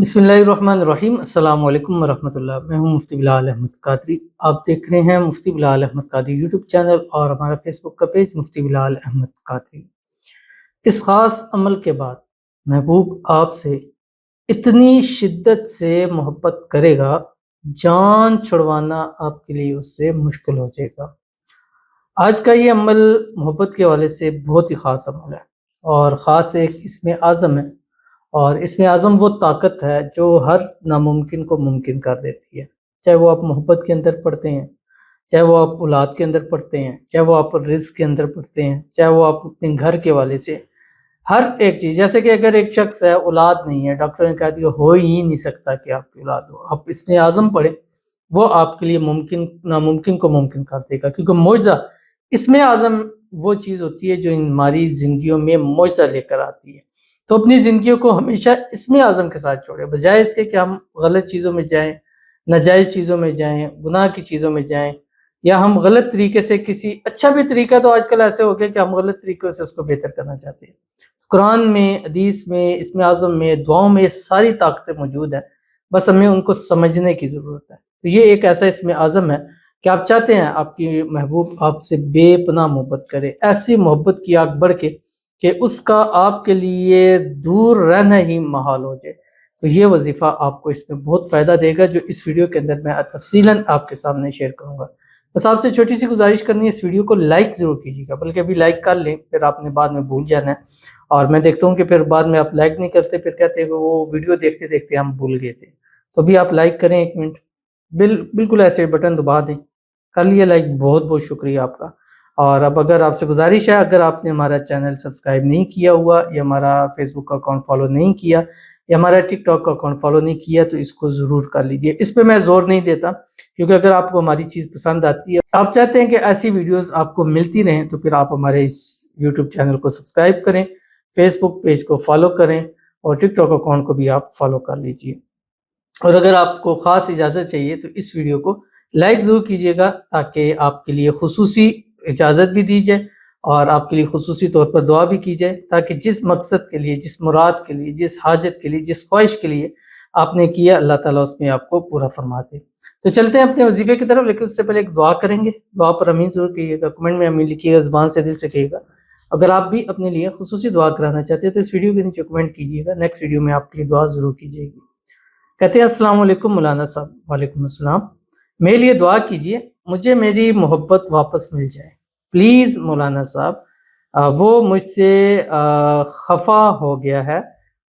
बिस्मिल्लाहिर्रहमानिर्रहीम। अस्सलाम वालेकुम वरहमतुल्लाह। मैं हूं मुफ्ती बिलाल अहमद कादरी। आप देख रहे हैं मुफ्ती बिलाल अहमद कादरी यूट्यूब चैनल और हमारा फेसबुक का पेज मुफ्ती बिलाल अहमद कादरी। इस ख़ास अमल के बाद महबूब आपसे इतनी शिद्दत से मोहब्बत करेगा, जान छुड़वाना आपके लिए उससे मुश्किल हो जाएगा। आज का ये अमल मोहब्बत के हवाले से बहुत ही ख़ास अमल है और ख़ास एक इसमें आज़म है। और इसमें आज़म वो ताकत है जो हर नामुमकिन को मुमकिन कर देती है। चाहे वो आप मोहब्बत के अंदर पढ़ते हैं, चाहे वो आप औलाद के अंदर पढ़ते हैं, चाहे वो आप रिज़्क के अंदर पढ़ते हैं, चाहे वो आप अपने घर के हवाले से, हर एक चीज़। जैसे कि अगर एक शख्स है, औलाद नहीं है, डॉक्टर ने कह दिया हो ही नहीं सकता कि आपकी औलाद हो, आप इसमें आज़म पढ़ें, वो आपके लिए मुमकिन नामुमकिन को मुमकिन कर देगा। क्योंकि मुआज़ा इसमें आज़म वो चीज़ होती है जो हमारी ज़िंदगियों में मुआज़ा लेकर आती है। तो अपनी ज़िंदगियों को हमेशा इसमें आज़म के साथ छोड़ें, बजाय इसके कि हम गलत चीज़ों में जाएँ, नाजायज़ चीज़ों में जाएँ, गुनाह की चीज़ों में जाएँ, या हम गलत तरीके से किसी अच्छा भी तरीका तो आजकल ऐसे हो गया कि हम गलत तरीक़ों से उसको बेहतर करना चाहते हैं। कुरान में, हदीस में, इसमें आज़म में, दुआओं में सारी ताकतें मौजूद हैं, बस हमें उनको समझने की ज़रूरत है। तो ये एक ऐसा इसमें आज़म है कि आप चाहते हैं आपकी महबूब आपसे बेपनाह मोहब्बत करे, ऐसी मोहब्बत की आग बढ़ के कि उसका आपके लिए दूर रहना ही महाल हो जाए। तो ये वजीफ़ा आपको इसमें बहुत फ़ायदा देगा, जो इस वीडियो के अंदर मैं तफ़सीलन आपके सामने शेयर करूँगा। बस आपसे छोटी सी गुजारिश करनी है, इस वीडियो को लाइक ज़रूर कीजिएगा, बल्कि अभी लाइक कर लें, फिर आपने बाद में भूल जाना है। और मैं देखता हूँ कि फिर बाद में आप लाइक नहीं करते, फिर कहते हैं कि वो वीडियो देखते देखते हम भूल गए थे। तो अभी आप लाइक करें, 1 मिनट बिल्कुल ऐसे बटन दबा दें, कर लिया लाइक, बहुत बहुत शुक्रिया आपका। और अब अगर आपसे गुजारिश है, अगर आपने हमारा चैनल सब्सक्राइब नहीं किया हुआ, या हमारा फेसबुक का अकाउंट फॉलो नहीं किया, या हमारा टिकटॉक का अकाउंट फॉलो नहीं किया, तो इसको ज़रूर कर लीजिए। इस पे मैं ज़ोर नहीं देता, क्योंकि अगर आपको हमारी चीज़ पसंद आती है, आप चाहते हैं कि ऐसी वीडियोस आपको मिलती रहें, तो फिर आप हमारे इस यूट्यूब चैनल को सब्सक्राइब करें, फेसबुक पेज को फॉलो करें और टिकटॉक अकाउंट को भी आप फॉलो कर लीजिए। और अगर आपको ख़ास इजाज़त चाहिए तो इस वीडियो को लाइक ज़रूर कीजिएगा, ताकि आपके लिए खुसूसी इजाज़त भी दी जाए और आपके लिए खुसूसी तौर पर दुआ भी की जाए, ताकि जिस मकसद के लिए, जिस मुराद के लिए, जिस हाजत के लिए, जिस ख्वाहिश के लिए आपने किया, अल्लाह ताला उसमें आपको पूरा फरमा दे। तो चलते हैं अपने वजीफ़े की तरफ, लेकिन उससे पहले एक दुआ करेंगे। दुआ पर आमीन ज़रूर कहिएगा, कमेंट में आमीन लिखिएगा, ज़ुबान से दिल से कहिएगा। अगर आप भी अपने लिए खुसूसी दुआ कराना चाहते हैं तो इस वीडियो के नीचे कमेंट कीजिएगा, नेक्स्ट वीडियो में आपके लिए दुआ ज़रूर की जाएगी। कहते हैं अस्सलाम वालेकुम मौलाना साहब। वालेकुम अस्सलाम। मेरे लिए दुआ कीजिए, मुझे मेरी मोहब्बत वापस मिल जाए प्लीज़ मौलाना साहब। वो मुझसे खफा हो गया है,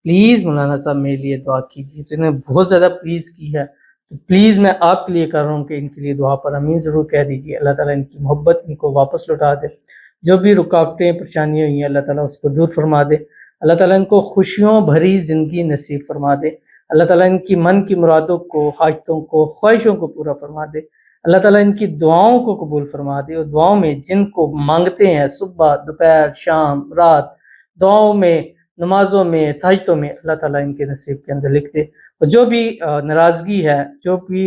प्लीज़ मौलाना साहब मेरे लिए दुआ कीजिए। तो इन्होंने बहुत ज़्यादा प्लीज़ की है, तो प्लीज़ मैं आपके लिए कर रहा हूँ कि इनके लिए दुआ पर आमीन ज़रूर कह दीजिए। अल्लाह ताला इनकी मोहब्बत इनको वापस लौटा दे, जो भी रुकावटें परेशानियाँ हुई हैं अल्लाह ताला उसको दूर फरमा दे। अल्लाह ताला इनको खुशियों भरी ज़िंदगी नसीब फरमा दे। अल्लाह ताला इनकी मन की मुरादों को, हाजतों को, ख्वाहिशों को पूरा फरमा दे। अल्लाह ताला इनकी दुआओं को कबूल फरमा दे, और दुआओं में जिनको मांगते हैं सुबह, दोपहर, शाम, रात, दुआओं में, नमाज़ों में, तहज्जुद में, अल्लाह ताला इनके नसीब के अंदर लिख दे। और जो भी नाराज़गी है, जो भी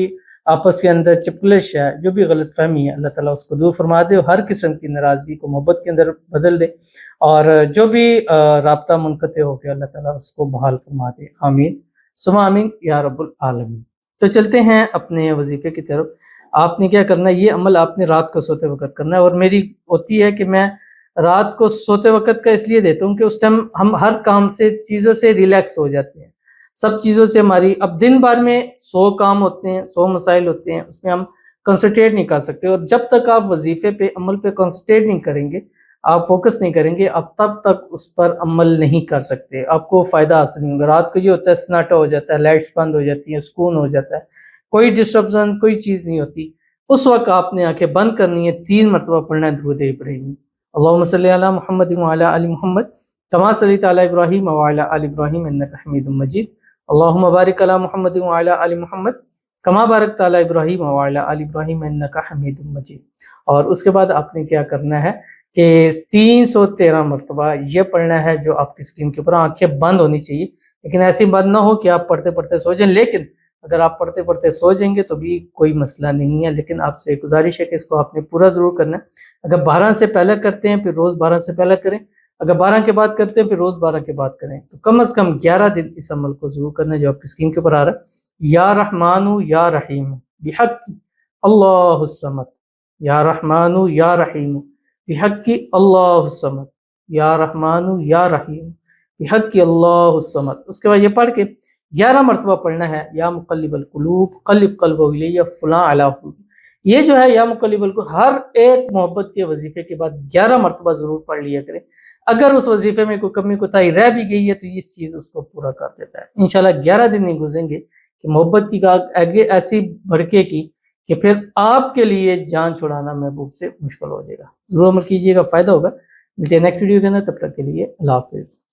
आपस के अंदर चिपकलिश है, जो भी गलतफ़हमी है, अल्लाह ताला उसको दूर फरमा दे और हर किस्म की नाराज़गी को मोहब्बत के अंदर बदल दे। और जो भी राब्ता मुनक़ते हो गया, अल्लाह ताला उसको बहाल फरमा दे। आमीन सुम्मा आमीन या रब्बुल आलमीन। तो चलते हैं अपने वजीफ़े की तरफ। आपने क्या करना है, ये अमल आपने रात को सोते वक़्त करना है। और मेरी होती है कि मैं रात को सोते वक़्त का इसलिए देता हूँ कि उस टाइम हम हर काम से, चीज़ों से रिलैक्स हो जाते हैं। सब चीज़ों से हमारी, अब दिन भर में 100 काम होते हैं, 100 मसाइल होते हैं, उसमें हम कंसंट्रेट नहीं कर सकते। और जब तक आप वजीफ़े पे, अमल पे कंसंट्रेट नहीं करेंगे, आप फोकस नहीं करेंगे, आप तब तक उस पर अमल नहीं कर सकते, आपको फ़ायदा हासिल नहीं होगा। रात को ये होता है सन्नाटा हो जाता है, लाइट्स बंद हो जाती हैं, सुकून हो जाता है, कोई डिस्टर्बेंस, कोई चीज़ नहीं होती। उस वक़्त आपने आँखें बंद करनी है, 3 मरतबा पढ़ना है दुरूद इब्राहीमी। अल्लाहुम्मा सल्लि अला मुहम्मद व अला आलि मुहम्मद कमा सल्लैता अला इब्राहीम व अला आलि इब्राहीम इन्नका हमीदुम मजीद। अल्लाहुम्मा बारिक अला मुहम्मद व अला आलि मुहम्मद कमा बारकता अला इब्राहीम व अला आलि इब्राहीम इन्नका हमीदुम मजीद। और उसके बाद आपने क्या करना है कि 313 मरतबा ये पढ़ना है, जो आपकी स्क्रीन के ऊपर, आँखें बंद होनी चाहिए, लेकिन ऐसी बंद ना हो कि आप पढ़ते पढ़ते सो जाएं। लेकिन अगर आप पढ़ते पढ़ते सो जाएंगे तो भी कोई मसला नहीं है, लेकिन आपसे गुजारिश है कि इसको आपने पूरा ज़रूर करना है। अगर 12 से पहले करते हैं, फिर रोज़ 12 से पहले करें। اگر 12 کے بعد کرتے ہیں پھر روز 12 کے بعد کریں تو کم از کم 11 دن اس عمل کو ضرور کرنا ہے جو آپ کی اسکرین کے اوپر آ رہا ہے۔ یا رحمانو یا رحیم بحق اللہ الصمد، یا رحمانو یا رحیم بحق اللہ الصمد، یا رحمانو یا رحیم بحق اللہ الصمد۔ اس کے بعد یہ پڑھ کے 11 مرتبہ پڑھنا ہے، یا مقلب القلوب قلب قلبہ الیہ فلاں علی قلوب۔ یہ جو ہے یا مقلب القلوب ہر ایک محبت کے وظیفے کے بعد 11 مرتبہ ضرور پڑھ لیا کریں۔ اگر اس وظیفے میں کوئی کمی کوتاہی رہ بھی گئی ہے تو اس چیز اس کو پورا کر دیتا ہے۔ انشاءاللہ 11 دن نہیں گزریں گے کہ محبت کی آگے ایسی بھڑکے کی کہ پھر آپ کے لیے جان چھڑانا محبوب سے مشکل ہو جائے گا۔ ضرور عمل کیجیے گا، فائدہ ہوگا۔ ملتے ہیں نیکسٹ ویڈیو کے اندر، تب تک کے لیے اللہ حافظ۔